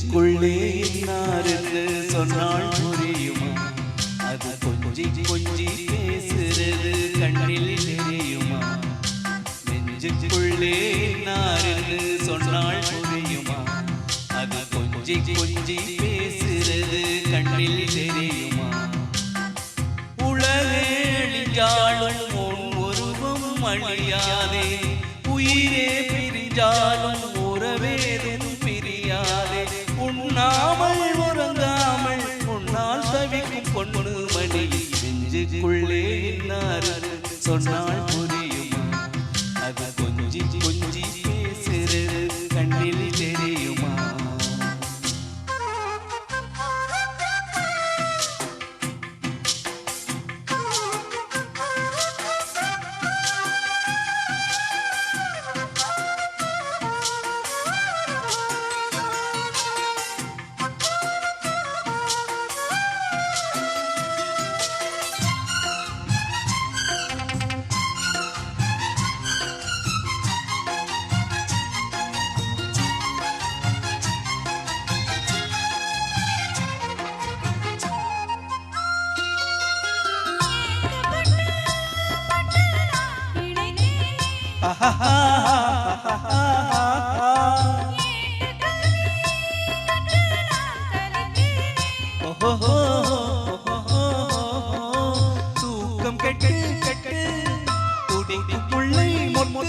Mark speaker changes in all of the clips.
Speaker 1: நெஞ்சுக்குள்ளே இன்னாருக்கு சொன்னால் புரியுமா? அது கொஞ்சி கொஞ்சி பேசுறது கண்ணில் தெரியுமா? நெஞ்சுக்குள்ளே இன்னாருக்கு சொன்னால் புரியுமா? அது கொஞ்சி கொஞ்சி பேசுறது கண்ணில் தெரியுமா? உலகே அழிஞ்சாலும் உன் உருவம் அழியாதே, உயிரே பிரிஞ்சாலும் உறவேதும் பிரியாதே. உண்ணாமல் உறங்காமல் உன்னால் தவிக்கும் பொண்ணு மணி நெஞ்சுக்குள்ளே இன்னார் சொன்னால் புரியுமா? அது கொஞ்சி கொஞ்சி பேசுறது கண்ணில் தெரியுமா? தூக்கம் கெட்டு கெட்டு துடிக்கும் முல்லை மொட்டு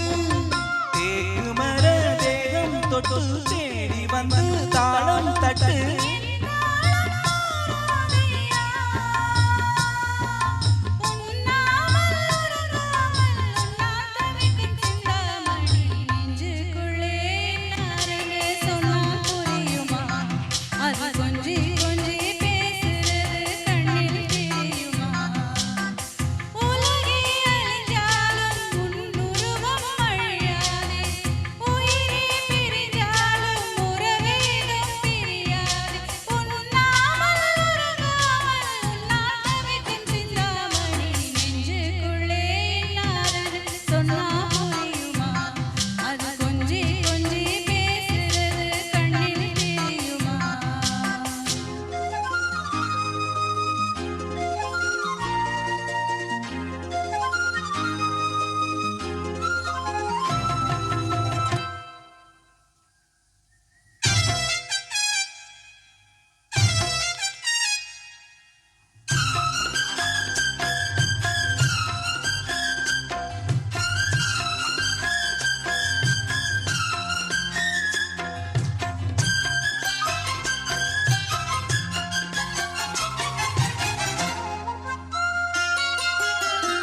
Speaker 1: தேக்கு மர தேகம் தொட்டு தேடி வந்து தாளம் தட்டு.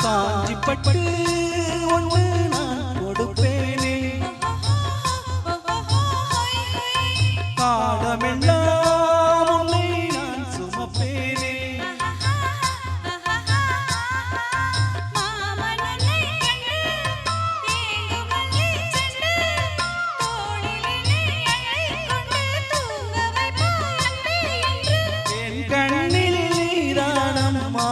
Speaker 1: காஞ்சி பட்டு ஒன்று நான் கொடுப்பேனே, காலமெல்லாம் உன்னை நான் சுமப்பேனே. என் கண்ணில் நீரானம்மா,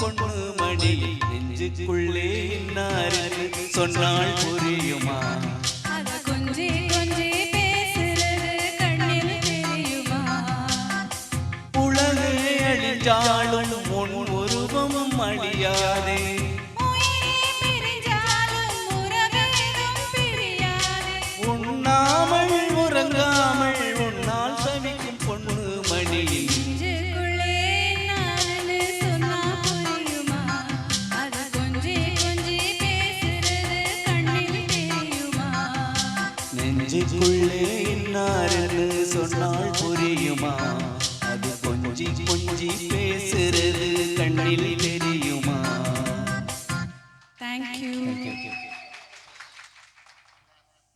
Speaker 1: பொண்ணு மணி நெஞ்சுக்குள்ளே இன்னாருக்கு சொன்னால் புரியுமா?
Speaker 2: அது கொஞ்சி கொஞ்சி பேசுறது கண்ணில் தெரியுமா?
Speaker 1: உலகே அழிஞ்சாலும் உன் உருவம் அழியாதே,
Speaker 2: உயிரே பிரிஞ்சாலும் உறவேதும் பிரியாதே.
Speaker 1: உண்ணாமல் உறங்காமல் உன்னால் தவிக்கும் பொண்ணு மணி நெஞ்சுக்குள்ளே இன்னாருன்னு சொன்னால் புரியுமா? அது கொஞ்சி கொஞ்சி பேசுறது கண்ணில் தெரியும்.